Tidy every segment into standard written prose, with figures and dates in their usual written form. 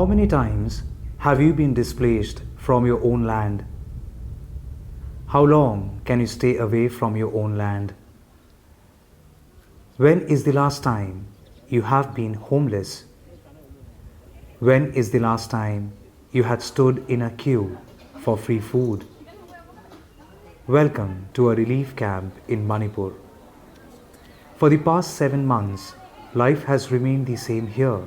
How many times have you been displaced from your own land? How long can you stay away from your own land? When is the last time you have been homeless? When is the last time you had stood in a queue for free food? Welcome to a relief camp in Manipur. For the past 7 months, life has remained the same here.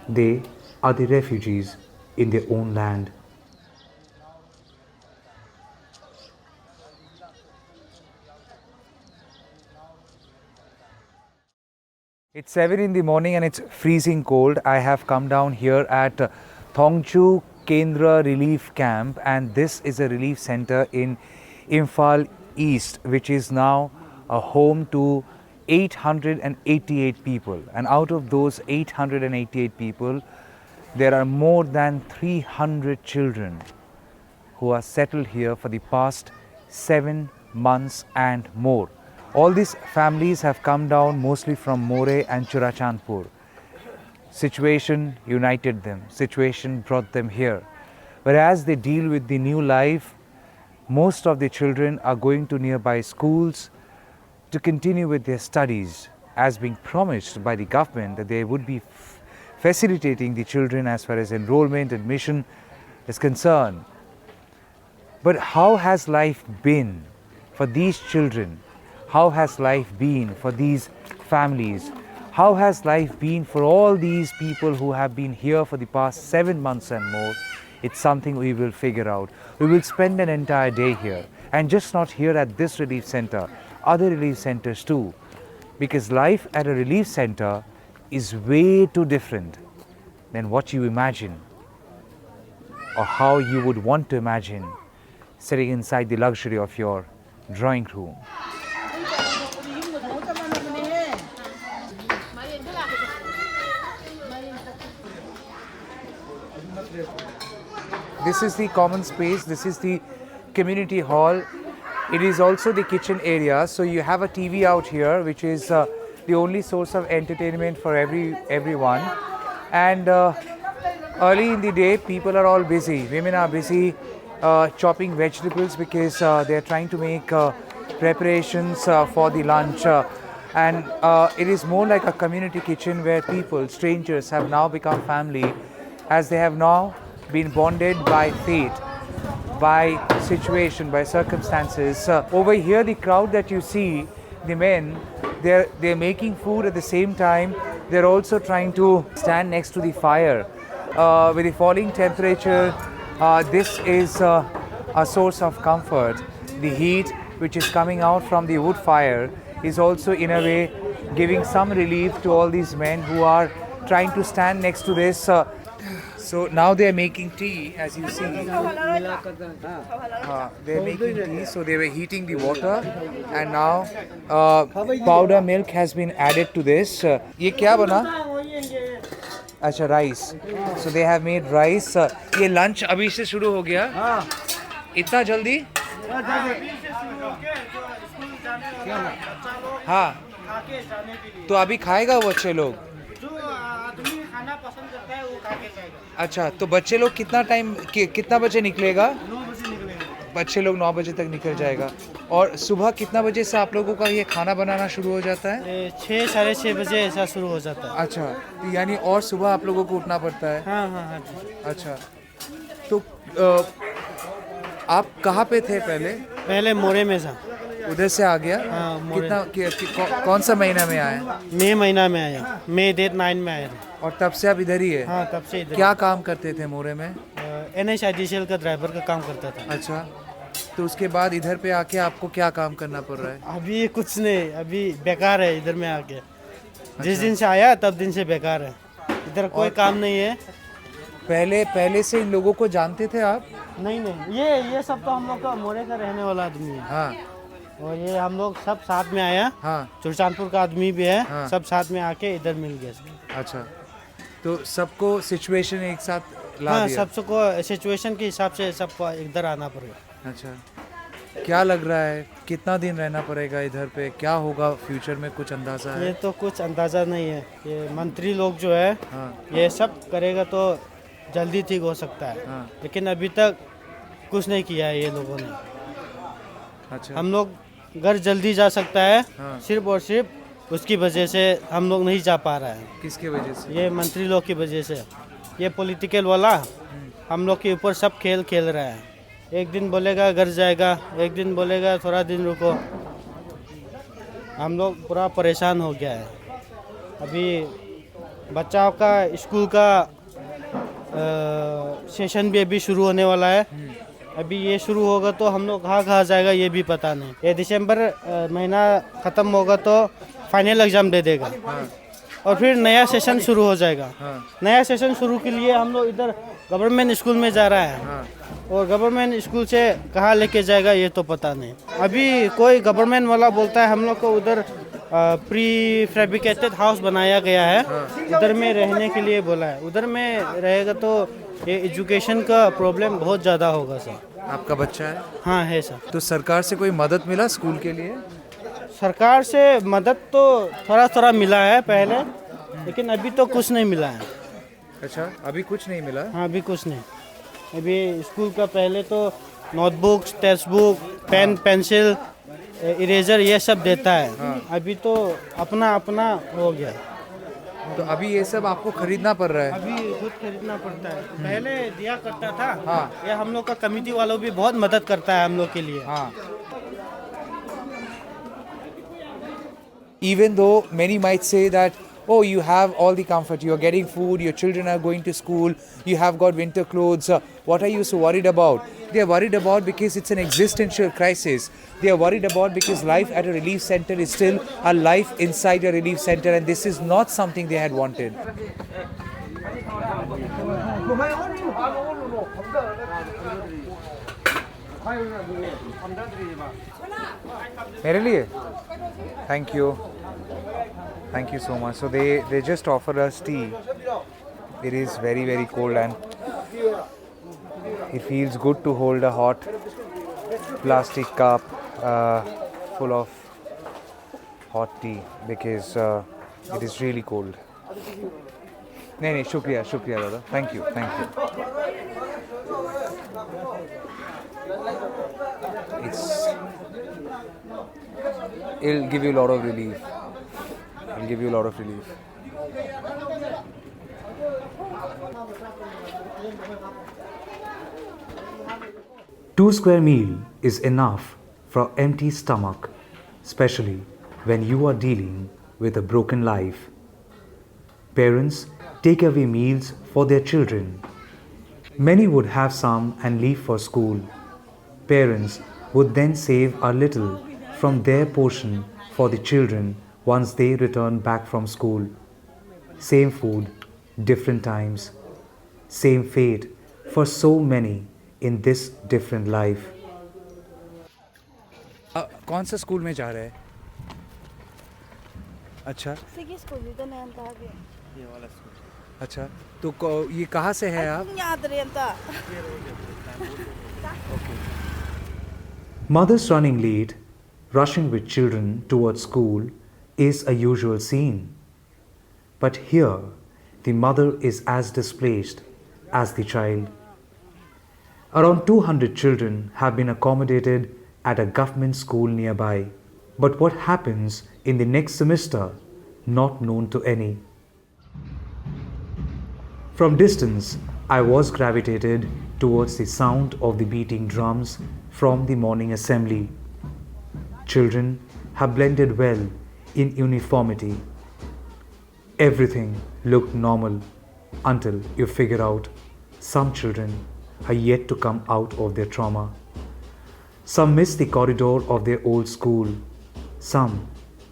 They are the refugees in their own land. It's 7 in the morning and it's freezing cold. I have come down here at Thongchu Kendra Relief Camp, and this is a relief center in Imphal East, which is now a home to 888 people. And out of those 888 people, there are more than 300 children who are settled here for the past 7 months and more. All these families have come down mostly from Moreh and Churachandpur. Situation united them, situation brought them here. But as they deal with the new life, most of the children are going to nearby schools to continue with their studies, as being promised by the government that they would be facilitating the children as far as enrollment, admission is concerned. But how has life been for these children? How has life been for these families? How has life been for all these people who have been here for the past 7 months and more? It's something we will figure out. We will spend an entire day here, and just not here at this relief center, other relief centers too, because life at a relief center is way too different than what you imagine or how you would want to imagine sitting inside the luxury of your drawing room. This is the common space, this is the community hall. It is also the kitchen area, so you have a TV out here, which is the only source of entertainment for everyone. And early in the day, people are all busy. Women are busy chopping vegetables because they are trying to make preparations for the lunch. And it is more like a community kitchen where people, strangers, have now become family, as they have now been bonded by fate, by situation, by circumstances. Over here, the crowd that you see, the men, they're making food at the same time. They're also trying to stand next to the fire. With the falling temperature, this is a source of comfort. The heat which is coming out from the wood fire is also in a way giving some relief to all these men who are trying to stand next to this. So now they are making tea, as you see. They are making tea, so they were heating the water, and now powder milk has been added to this. ये क्या बना? अच्छा, rice. So they have made rice. ये lunch अभी से शुरू हो गया? इतना जल्दी? हाँ. तो अभी खाएगा वो बच्चे लोग? अच्छा, तो बच्चे लोग कितना बजे निकलेगा? 9 बजे निकलेगा। बच्चे लोग 9 बजे तक निकल जाएगा। और सुबह कितना बजे से आप लोगों का ये खाना बनाना शुरू हो जाता है? 6 साढ़े 6 बजे ऐसा शुरू हो जाता है। अच्छा, तो यानी और सुबह आप लोगों को उठना पड़ता है? हाँ। अच्छा, तो आप कहाँ पे थे पहले? पहले मोरे में था। उधर से आ गया? हाँ, कौन सा महीना में आए? मई महीना में आया, मई डेट 9 में आया। और तब से आप इधर ही है? हाँ, तब से इधर। क्या काम करते थे मोरे में? NHIDCL का ड्राइवर का काम करता था। अच्छा, तो उसके बाद इधर पे आके आपको क्या काम करना पड़ रहा है? अभी कुछ नहीं, अभी बेकार है इधर में आके। जिस दिन से आया तब दिन से बेकार है, इधर कोई काम नहीं है। पहले से इन लोगों को जानते थे आप? नहीं, ये सब तो हम लोग का मोरे का रहने वाला आदमी है। हाँ। और ये हम लोग सब साथ में आया। हाँ। चुरचांदपुर का आदमी भी है। हाँ। सब साथ में आके इधर मिल गया। अच्छा, तो सबको सिचुएशन एक साथ ला दिया? सबको सिचुएशन के हिसाब से सबको इधर आना पड़ेगा। अच्छा, क्या लग रहा है, कितना दिन रहना पड़ेगा इधर पे, क्या होगा फ्यूचर में, कुछ अंदाजा ये है? तो कुछ अंदाज़ा नहीं है। ये मंत्री लोग जो है हाँ ये सब करेगा तो जल्दी ठीक हो सकता है, हाँ। लेकिन अभी तक कुछ नहीं किया है ये लोगों ने। अच्छा। हम लोग घर जल्दी जा सकता है, हाँ। सिर्फ और सिर्फ उसकी वजह से हम लोग नहीं जा पा रहे हैं। किसके वजह से? ये मंत्री लोग की वजह से, ये पॉलिटिकल वाला हम लोग के ऊपर सब खेल खेल रहा है। एक दिन बोलेगा घर जाएगा, एक दिन बोलेगा थोड़ा दिन रुको। हम लोग पूरा परेशान हो गया है। अभी बच्चाओं का स्कूल का सेशन भी अभी शुरू होने वाला है। अभी ये शुरू होगा तो हम लोग कहाँ कहाँ जाएगा ये भी पता नहीं। ये दिसंबर महीना ख़त्म होगा तो फाइनल एग्ज़ाम दे देगा और फिर नया सेशन शुरू हो जाएगा। नया सेशन शुरू के लिए हम लोग इधर गवर्नमेंट स्कूल में जा रहा है और गवर्नमेंट स्कूल से कहाँ लेके जाएगा ये तो पता नहीं। अभी कोई गवर्नमेंट वाला बोलता है हम लोग को उधर प्री फैब्रिकेटेड हाउस बनाया गया है, उधर में रहने के लिए बोला है। उधर में रहेगा तो ये एजुकेशन का प्रॉब्लम बहुत ज़्यादा होगा सर। आपका बच्चा है? हाँ है सर। तो सरकार से कोई मदद मिला स्कूल के लिए? सरकार से मदद तो थोड़ा थोड़ा मिला है पहले, लेकिन अभी तो कुछ नहीं मिला है। अच्छा, अभी कुछ नहीं मिला? हाँ अभी कुछ नहीं। अभी स्कूल का पहले तो notebooks, text book, pen, pencil, eraser ये सब देता है। अभी तो अपना अपना हो गया। तो अभी ये सब आपको खरीदना पड़ रहा है? अभी खुद खरीदना पड़ता है। पहले दिया करता था। हाँ। ये हम लोग का कमिटी वालों भी बहुत मदद करता है हम लोग के लिए। हाँ। Even though many might say that, oh, you have all the comfort, you are getting food, your children are going to school, you have got winter clothes, what are you so worried about? They are worried about because it's an existential crisis. They are worried about because life at a relief center is still a life inside a relief center, and this is not something they had wanted. मेरे लिए? Thank you. Thank you so much. So they just offer us tea. It is very, very cold and it feels good to hold a hot plastic cup full of hot tea because it is really cold. नहीं शुक्रिया शुक्रिया दादा. Thank you. Thank you. It'll give you a lot of relief. It'll give you a lot of relief. Two square meal is enough for empty stomach, especially when you are dealing with a broken life. Parents take away meals for their children. Many would have some and leave for school. Parents would then save a little from their portion for the children once they return back from school. Same food, different times. Same fate for so many in this different life. कौन सा school में जा रहे हैं? अच्छा। ये वाला school. अच्छा, तो ये कहाँ से है आप? Mothers running late, rushing with children towards school is a usual scene. But here, the mother is as displaced as the child. Around 200 children have been accommodated at a government school nearby. But what happens in the next semester, not known to any. From distance, I was gravitated towards the sound of the beating drums from the morning assembly. Children have blended well in uniformity. Everything looked normal until you figure out some children are yet to come out of their trauma. Some miss the corridor of their old school. Some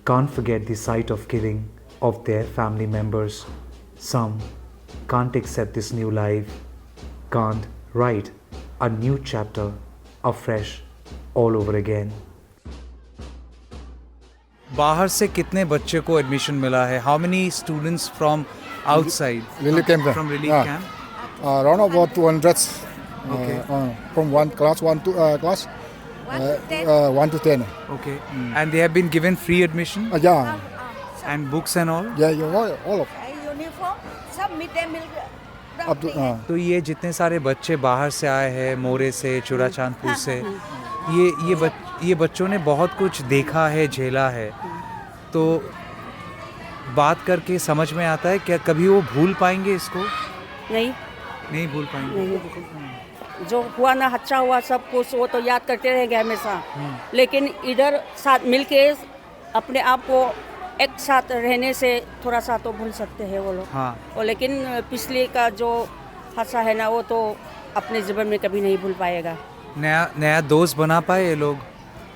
can't forget the sight of killing of their family members. Some can't accept this new life, can't write a new chapter afresh all over again. बाहर से कितने बच्चे को admission मिला है? How many students from outside? Relief camp. From relief camp? Around about 200. Okay. From one class, 1 to 10. Okay. And they have been given free admission Yeah, and books and all? yeah, you know, all of uniform सब mid day meal up to तो ये जितने सारे बच्चे बाहर से आए हैं, मोरे से, चूड़ाचांदपुर से, ये बच्चों ने बहुत कुछ देखा है, झेला है, तो बात करके समझ में आता है क्या कभी वो भूल पाएंगे इसको? नहीं भूल पाएंगे। नहीं, जो हुआ ना अच्छा हुआ सब कुछ वो तो याद करते रहेंगे हमेशा, लेकिन इधर साथ मिलके अपने आप को एक साथ रहने से थोड़ा सा तो भूल सकते हैं वो लोग। हाँ। और लेकिन पिछले का जो हादसा है ना वो तो अपने जीवन में कभी नहीं भूल पाएगा। नया दोस्त बना पाए ये लोग?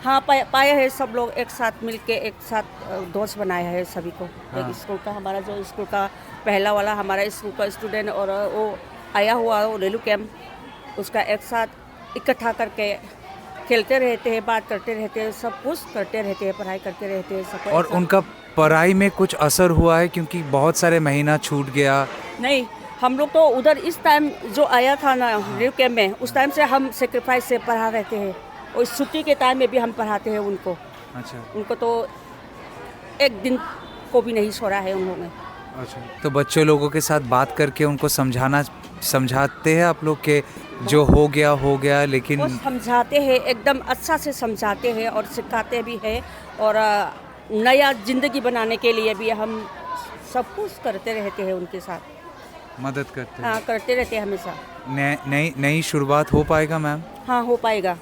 हाँ, पाए हैं सब लोग एक साथ मिलके एक साथ दोस्त बनाया है सभी को। हाँ। एक स्कूल का हमारा जो स्कूल का पहला वाला हमारा स्कूल का स्टूडेंट और वो आया हुआ वो रेलू कैंप, उसका एक साथ इकट्ठा करके खेलते रहते हैं, बात करते रहते हैं, सब कुछ करते रहते हैं, पढ़ाई करते रहते हैं सब। और उनका पढ़ाई में कुछ असर हुआ है क्योंकि बहुत सारे महीना छूट गया? नहीं, हम लोग तो उधर इस टाइम जो आया था ना रेलू कैंप में, उस टाइम से हम सेक्रीफाइस से पढ़ा रहते हैं और छुट्टी के टाइम में भी हम पढ़ाते हैं उनको। अच्छा। उनको तो एक दिन को भी नहीं छोड़ा है उन लोगों ने। अच्छा। तो बच्चों लोगों के साथ बात करके उनको समझाते हैं आप लोग के जो हो गया, लेकिन वो समझाते हैं, एकदम अच्छा से समझाते हैं और सिखाते भी हैं और नया ज़िंदगी बनाने के लिए भी हम सब कुछ करते रहते हैं उनके साथ। मदद करते हैं? हाँ, करते रहते हैं हमेशा। नई शुरुआत हो पाएगा मैम? हाँ, हो पाएगा।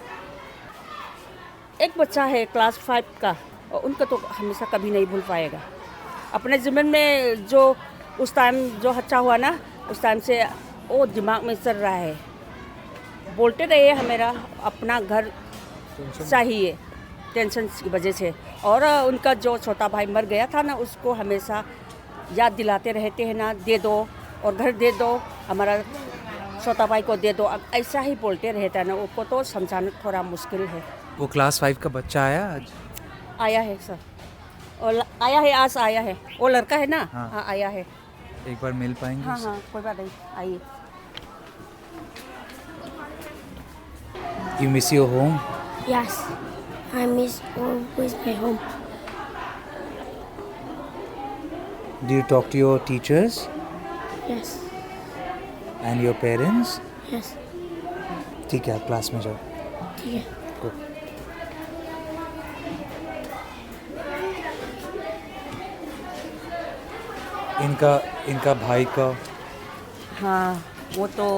एक बच्चा है क्लास 5 का और उनका तो हमेशा कभी नहीं भूल पाएगा। अपने जीवन में जो उस टाइम जो अच्छा हुआ ना, उस टाइम से वो दिमाग में चल रहा है। बोलते रहे हमेरा अपना घर चाहिए टेंशन की वजह से, और उनका जो छोटा भाई मर गया था ना उसको हमेशा याद दिलाते रहते हैं ना, दे दो और घर दे दो, हमारा छोटा भाई को दे दो, ऐसा ही बोलते रहता है ना। उसको तो समझाना थोड़ा मुश्किल है। वो क्लास 5 का बच्चा आया आज? आया है सर, और आया है, आज आया है। वो लड़का है ना? हाँ। हाँ, आया है। एक बार मिल पाएंगे? हाँ हाँ, कोई बात नहीं, आइए। You miss your home? Yes, I miss always my home. Do you talk to your teachers Yes, and your parents? yes, ठीक है, आप क्लास में जाओ। ठीक है। Go. इनका भाई का? हाँ, वो तो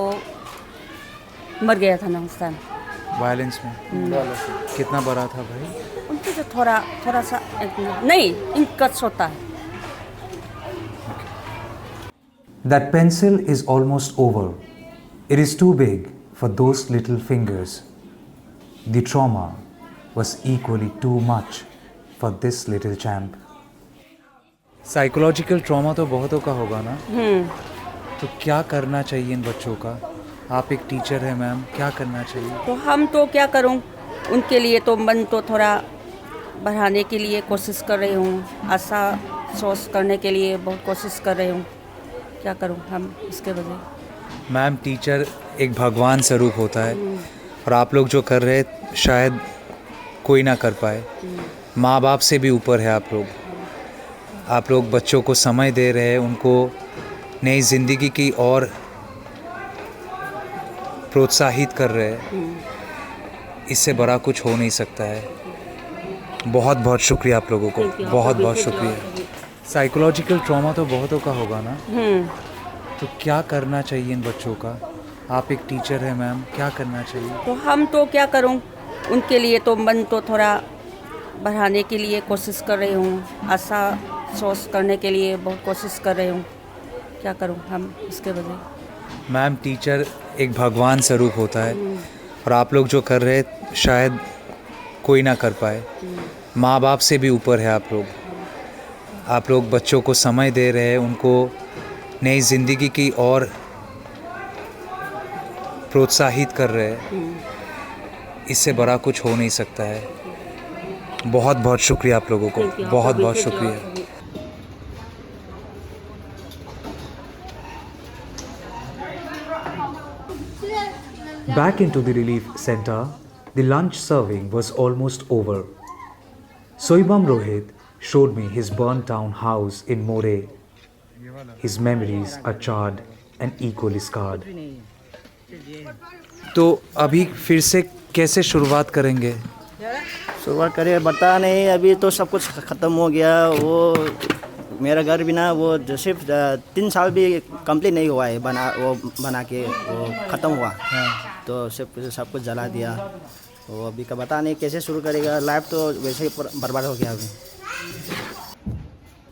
मर गया था ना उस टाइम वायलेंस में? कितना बड़ा था भाई? उनको तो थोड़ा सा नहीं, इनका छोटा है। That pencil is almost over. It is too big for those little fingers. The trauma was equally too much for this little champ. Psychological trauma तो बहुतों का होगा ना? तो क्या करना चाहिए इन बच्चों का? आप एक टीचर हैं मैम, क्या करना चाहिए? तो हम तो क्या करूं, उनके लिए तो मन तो थोड़ा बढ़ाने के लिए कोशिश कर रही हूँ, आशा सोच करने के लिए बहुत कोशिश कर रही हूँ। क्या करूं हम इसके वजह? मैम, टीचर एक भगवान स्वरूप होता है और आप लोग जो कर रहे हैं शायद कोई ना कर पाए। माँ बाप से भी ऊपर है आप लोग बच्चों को समय दे रहे हैं, उनको नई ज़िंदगी की और प्रोत्साहित कर रहे हैं। इससे बड़ा कुछ हो नहीं सकता है। बहुत बहुत शुक्रिया आप लोगों को, बहुत बहुत शुक्रिया। साइकोलॉजिकल ट्रॉमा तो बहुतों का होगा ना? तो क्या करना चाहिए इन बच्चों का? आप एक टीचर हैं मैम, क्या करना चाहिए? तो हम तो क्या करूं, उनके लिए तो मन तो थोड़ा बढ़ाने के लिए कोशिश कर रही हूँ, आशा सोच करने के लिए बहुत कोशिश कर रही हूँ। क्या करूं हम इसके वजह? मैम, टीचर एक भगवान स्वरूप होता है और आप लोग जो कर रहे हैं शायद कोई ना कर पाए। माँ बाप से भी ऊपर है आप लोग बच्चों को समय दे रहे हैं, उनको नई ज़िंदगी की और प्रोत्साहित कर रहे हैं। इससे बड़ा कुछ हो नहीं सकता है। बहुत बहुत शुक्रिया आप लोगों को, बहुत बहुत शुक्रिया। Back into the relief center, The lunch serving was almost over. Soibam Rohit showed me his burnt down house in Moreh. His memories are charred and equally scarred. तो अभी फिर से कैसे शुरुआत करेंगे? शुरुआत करें पता नहीं, अभी तो सब कुछ ख़त्म हो गया। वो मेरा घर भी ना, वो सिर्फ 3 साल भी कंप्लीट नहीं हुआ है बना के वो ख़त्म हुआ। तो सब कुछ जला दिया। वो अभी का पता नहीं कैसे शुरू करेगा। लाइफ तो वैसे ही बर्बाद हो गया अभी।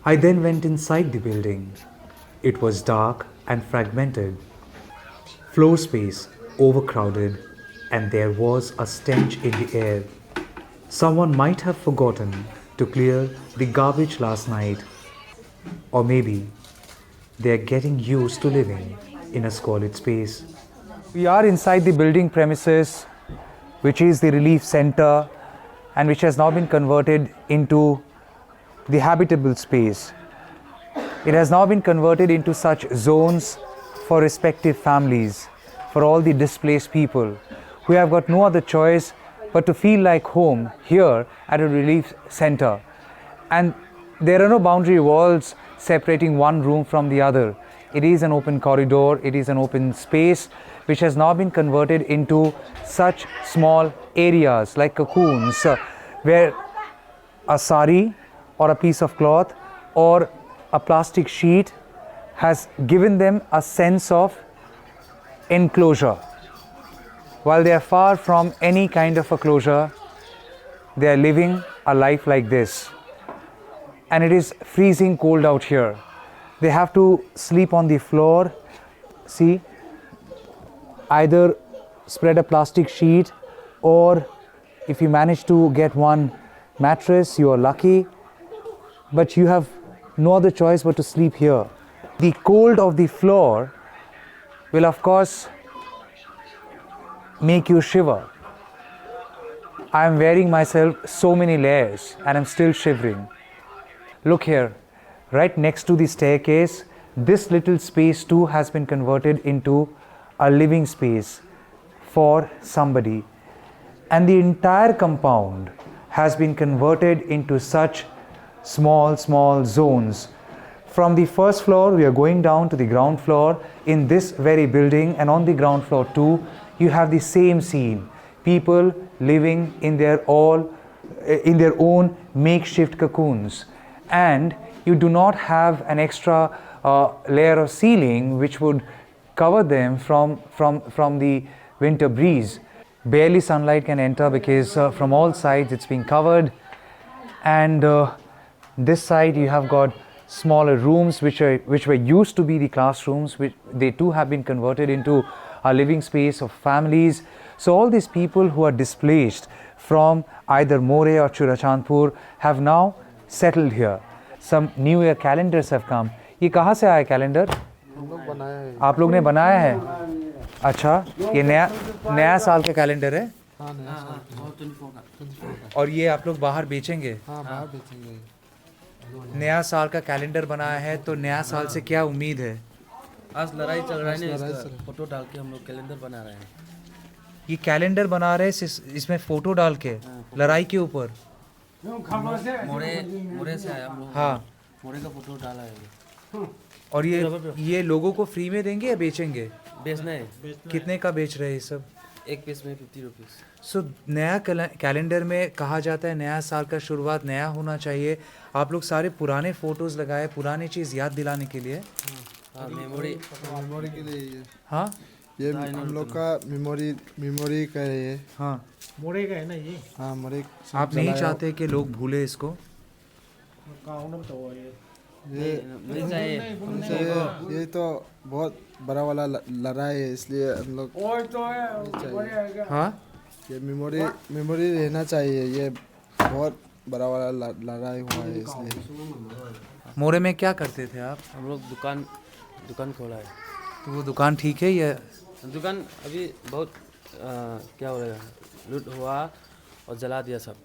I then went inside the building. It was dark and fragmented. Floor space overcrowded, and there was a stench in the air. Someone might have forgotten to clear the garbage last night. Or maybe they're getting used to living in a squalid space. We are inside the building premises, which is the relief center and which has now been converted into the habitable space. It has now been converted into such zones for respective families, for all the displaced people who have got no other choice but to feel like home here at a relief center. And there are no boundary walls separating one room from the other. It is an open corridor, it is an open space which has now been converted into such small areas like cocoons where a sari or a piece of cloth or a plastic sheet has given them a sense of enclosure. While they are far from any kind of a closure, they are living a life like this. And it is freezing cold out here. They have to sleep on the floor. See, either spread a plastic sheet, or if you manage to get one mattress, you are lucky. But you have no other choice but to sleep here. The cold of the floor will of course make you shiver. I am wearing myself so many layers and I'm still shivering. Look here, right next to the staircase, this little space too has been converted into a living space for somebody. And the entire compound has been converted into such small zones. From the first floor, we are going down to the ground floor in this very building, and on the ground floor too, you have the same scene. People living in their own makeshift cocoons. And you do not have an extra layer of ceiling which would cover them from the winter breeze. Barely sunlight can enter because from all sides it's being covered. And this side you have got smaller rooms which were used to be the classrooms, which they too have been converted into a living space of families. So all these people who are displaced from either Moreh or Churachandpur have now settled here. Some New Year calendars have come. ये कहाँ से आया calendar? आप लोग ने बनाया है? अच्छा, ये नया साल का कैलेंडर है? और ये आप लोग बाहर बेचेंगे? हाँ, बाहर बेचेंगे। नया साल का कैलेंडर बनाया है, तो नया साल से क्या उम्मीद है? आज लड़ाई चल रहा है ना, फोटो डाल के हम लोग कैलेंडर बना रहे हैं। ये कैलेंडर बना रहे हैं इसमें फोटो डाल के, लड़ाई के ऊपर? मोरे से आया हम लोग। हाँ, मोरे का फोटो डाला है। और ये लोगों को फ्री में देंगे या बेचेंगे? बेचना है। कितने का बेच रहे हैं ये सब? एक पीस में 50 रुपीज़। सो नया कैलेंडर में कहा जाता है नया साल का शुरुआत नया होना चाहिए। आप लोग सारे पुराने फोटोज़ लगाए, पुरानी चीज़ याद दिलाने के लिए। हाँ, मेमोरी के लिए। हाँ, ये हम लोग का मेमोरी का है ये। हाँ, मोरे का है ना ये। हाँ, मोरे। आप नहीं चाहते कि लोग भूले इसको? ये तो बहुत बड़ा वाला लड़ाई है, इसलिए हम लोग हाँ, ये मेमोरी रहना चाहिए। ये बहुत बड़ा वाला लड़ाई हुआ है, इसलिए। मोरे में क्या करते थे आप? हम लोग दुकान खोला है। तो वो दुकान ठीक है या? दुकान अभी बहुत क्या हो रहा है, लूट हुआ और जला दिया सब।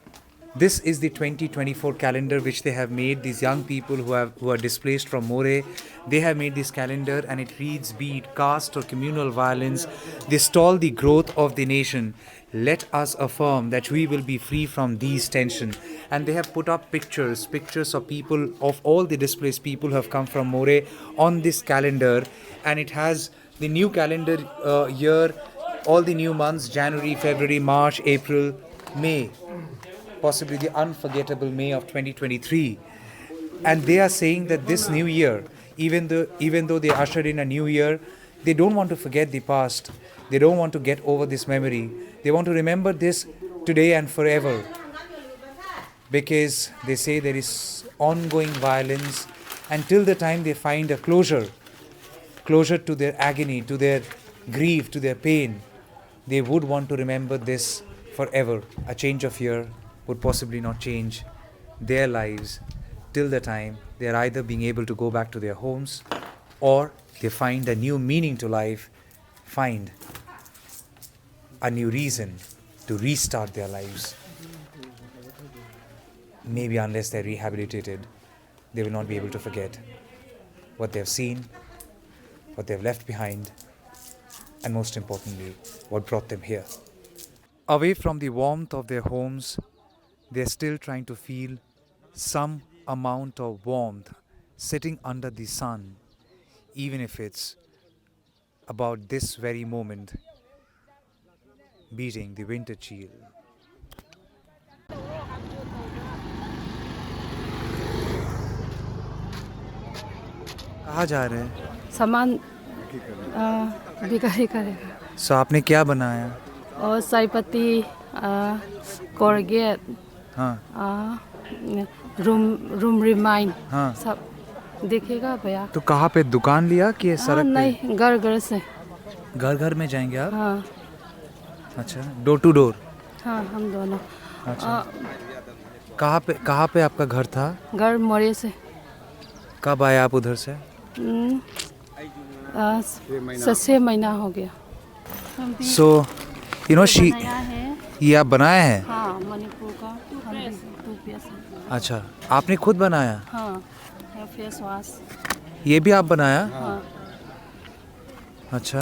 This is the 2024 calendar which they have made. These young people who are displaced from Moreh, they have made this calendar, and it reads, be it caste or communal violence, they stall the growth of the nation. let us affirm that we will be free from these tension. And they have put up pictures of people, of all the displaced people who have come from Moreh on this calendar, and it has the new calendar year, all the new months: January, February, March, April, May, possibly the unforgettable May of 2023. And they are saying that this new year, even though they ushered in a new year, they don't want to forget the past. They don't want to get over this memory. They want to remember this today and forever, because they say there is ongoing violence, until the time they find a closure to their agony, to their grief, to their pain. They would want to remember this forever. A change of year would possibly not change their lives till the time they are either being able to go back to their homes, or they find a new meaning to life, find a new reason to restart their lives. Maybe unless they're rehabilitated, they will not be able to forget what they've seen, what they've left behind, and most importantly, what brought them here. Away from the warmth of their homes, they're still trying to feel some amount of warmth sitting under the sun, even if it's about this very moment, beating the winter chill. कहाँ जा रहे हैं? सामान बिक्री करेगा। सो आपने क्या बनाया? और चाय पत्ती, कोलगेट, हाँ, रूम रिमाइंड, हाँ, सब देखेगा भैया। तो कहाँ पे दुकान लिया कि ये सड़क पे? नहीं, घर घर से। घर घर में जाएंगे आप? हाँ। अच्छा, डोर टू डोर? हाँ, हम दोनों। अच्छा, कहाँ पे आपका घर था? घर मोरे से। कब आए आप उधर से? 6 महीना हो गया। सो यू नो शी, ये आप बनाए हैं? हाँ, मणिपुर का टूथपेस्ट। अच्छा, आपने खुद बनाया? हाँ, फेस वॉश। ये भी आप बनाया? हाँ। अच्छा,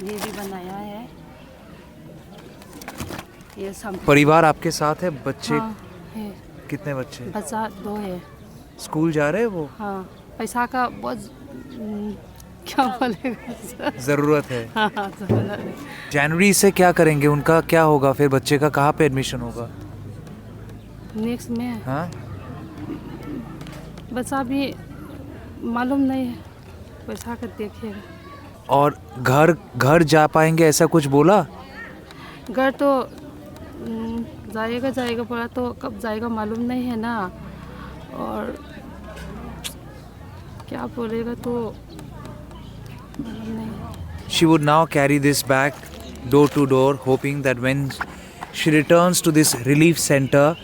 ये भी बनाया है। ये सब परिवार आपके साथ है? बच्चे? हाँ, है। कितने बच्चे? बच्चा 2 है। स्कूल जा रहे हैं वो? हाँ, पैसा का बहुत क्या बोलेगा, ज़रूरत है। हाँ, ज़रूरत है। जनवरी से क्या करेंगे? उनका क्या होगा फिर? बच्चे का कहाँ पे एडमिशन होगा? नेक्स्ट में। हाँ, बच्चा भी मालूम नहीं है, पैसा का देखेगा। और घर जा पाएंगे ऐसा कुछ बोला? घर तो जाएगा पड़ा, तो कब जाएगा मालूम नहीं है ना, और क्या बोलेगा तो मालूम नहीं। She would now carry this bag door to door, hoping that when she returns to this relief center,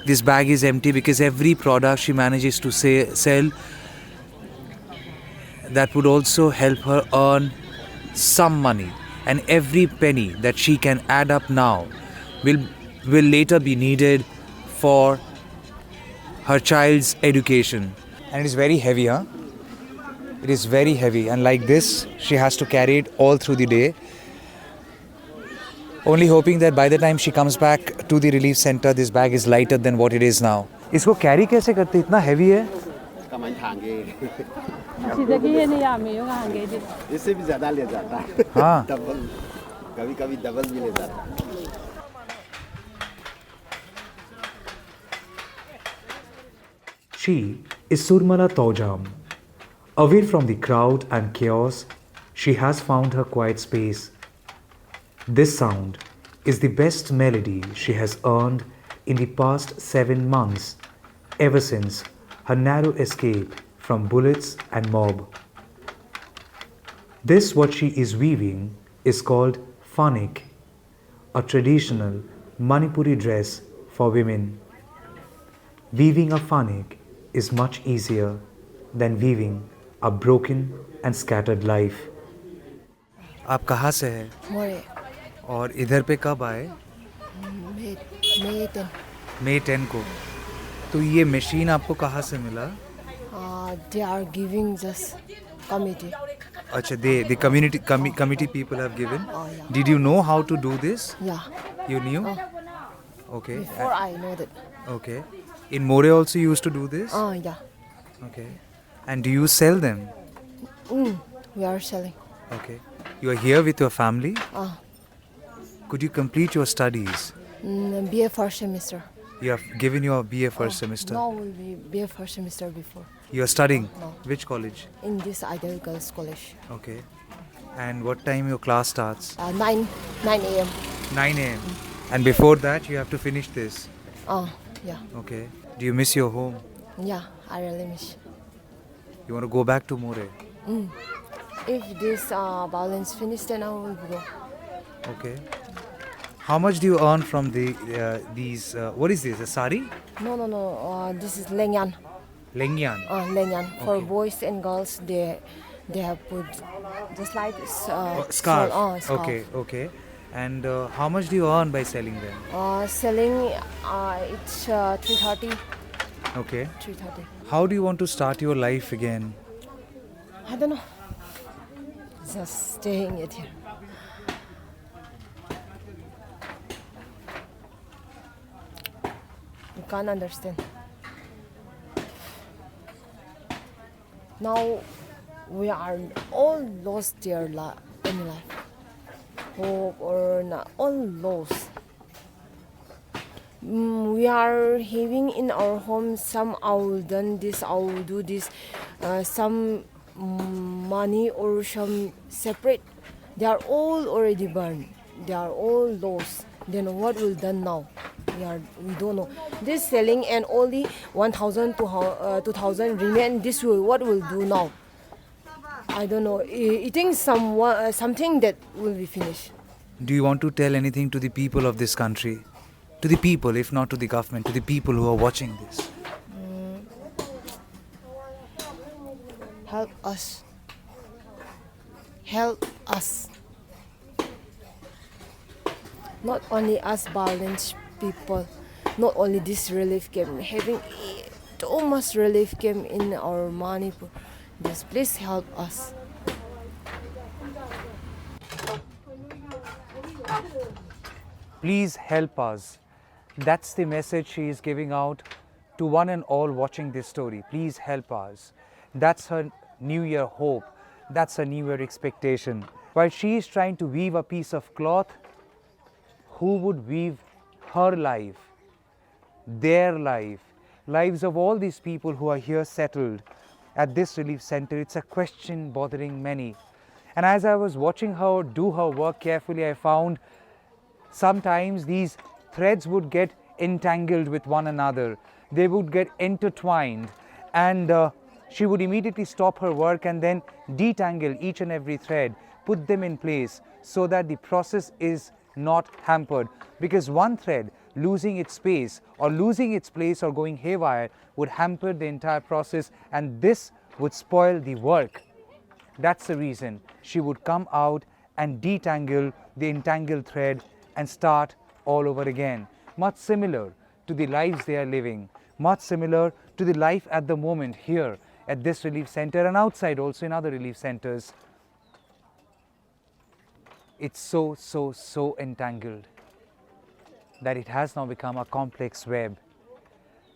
this bag is empty, because every product she manages to sell, that would also help her earn some money, and every penny that she can add up now will later be needed for her child's education. And it is very heavy, huh? It is very heavy, and like this she has to carry it all through the day, only hoping that by the time she comes back to the relief center, this bag is lighter than what it is now. इसको carry कैसे करते? इतना heavy है? इससे भी ज़्यादा ले जाता है। हाँ, डबल, कभी-कभी डबल भी ले जाता है। She is Surmala Taujam. Away from the crowd and chaos, she has found her quiet space. This sound is the best melody she has earned in the past 7 months, ever since her narrow escape from bullets and mob. This, what she is weaving, is called fanik, a traditional Manipuri dress for women. Weaving a fanik is much easier than weaving a broken and scattered life. आप कहाँ से हैं? मोरे। और इधर पे कब आए? मई 10 को। तो ये मशीन आपको कहाँ से मिला? They are giving this committee. Acha, the committee people have given. Oh, yeah. Did you know how to do this? Yeah. You knew? Oh, Okay. before I know that. Okay. In Moreh also you used to do this? Oh, yeah. Okay. And do you sell them? We are selling. Okay. You are here with your family? Oh, Could you complete your studies? BA first semester. You have given your BA first semester. No, will be BA first semester before. You are studying? No. Which college? In this Ideal Girls College. Okay. And what time your class starts? 9 a.m. 9 a.m. And before that you have to finish this. Oh, yeah. Okay. Do you miss your home? Yeah, I really miss. You want to go back to Moreh? If this violence finished, then I will go. Okay. How much do you earn from these? What is this? A sari? No. This is Lengyan. Lengyan. Lengyan. For Okay. boys and girls, they have put just like this. Scarf. Scarf. Okay. And how much do you earn by selling them? Selling, it's 330. Okay. 330. How do you want to start your life again? I don't know. Just staying it here. You can't understand. Now we are all lost their in life. Hope or not, all lost. We are having in our home some I will done this, I will do this, some money or some separate. They are all already burned. They are all lost. Then what will done now? We don't know. This selling and only 1,000 to 2,000 remain. This will what will do now? I don't know. Eating something that will be finished. Do you want to tell anything to the people of this country? To the people, if not to the government, to the people who are watching this? Help us. Help us. Not only us violent people, not only this relief camp, having too much relief camp in our Manipur. Just please help us. Please help us. That's the message she is giving out to one and all watching this story. Please help us. That's her New Year hope. That's her New Year expectation. While she is trying to weave a piece of cloth, who would weave her life, their life, lives of all these people who are here settled at this relief center? It's a question bothering many. And as I was watching her do her work carefully, I found sometimes these threads would get entangled with one another. They would get intertwined, and she would immediately stop her work and then detangle each and every thread, put them in place so that the process is not hampered. Because one thread losing its space or losing its place or going haywire would hamper the entire process, and this would spoil the work. That's the reason she would come out and detangle the entangled thread and start all over again. Much similar to the lives they are living, much similar to the life at the moment here at this relief center and outside also in other relief centers. It's so entangled that it has now become a complex web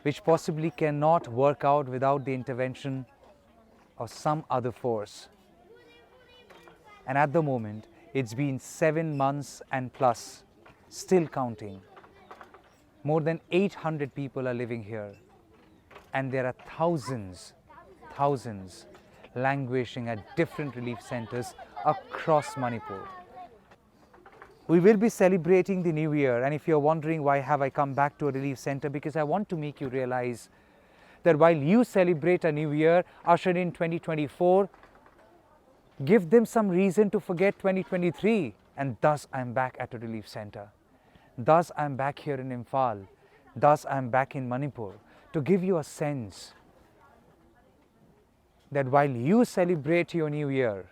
which possibly cannot work out without the intervention of some other force. And at the moment, it's been 7 months and plus, still counting. More than 800 people are living here, and there are thousands languishing at different relief centers across Manipur. We will be celebrating the new year, and if you're wondering why have I come back to a relief center, because I want to make you realize that while you celebrate a new year ushered in 2024, give them some reason to forget 2023. And thus I'm back at a relief center. Thus I'm back here in Imphal. Thus I'm back in Manipur to give you a sense that while you celebrate your new year,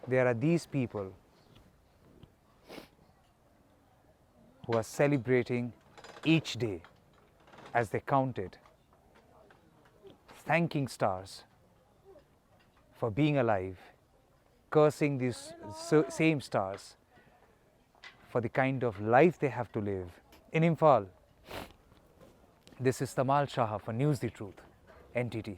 there are these people who are celebrating each day as they count it, thanking stars for being alive, cursing these same stars for the kind of life they have to live. In Imphal, this is Tamal Saha for News the Truth, NTT.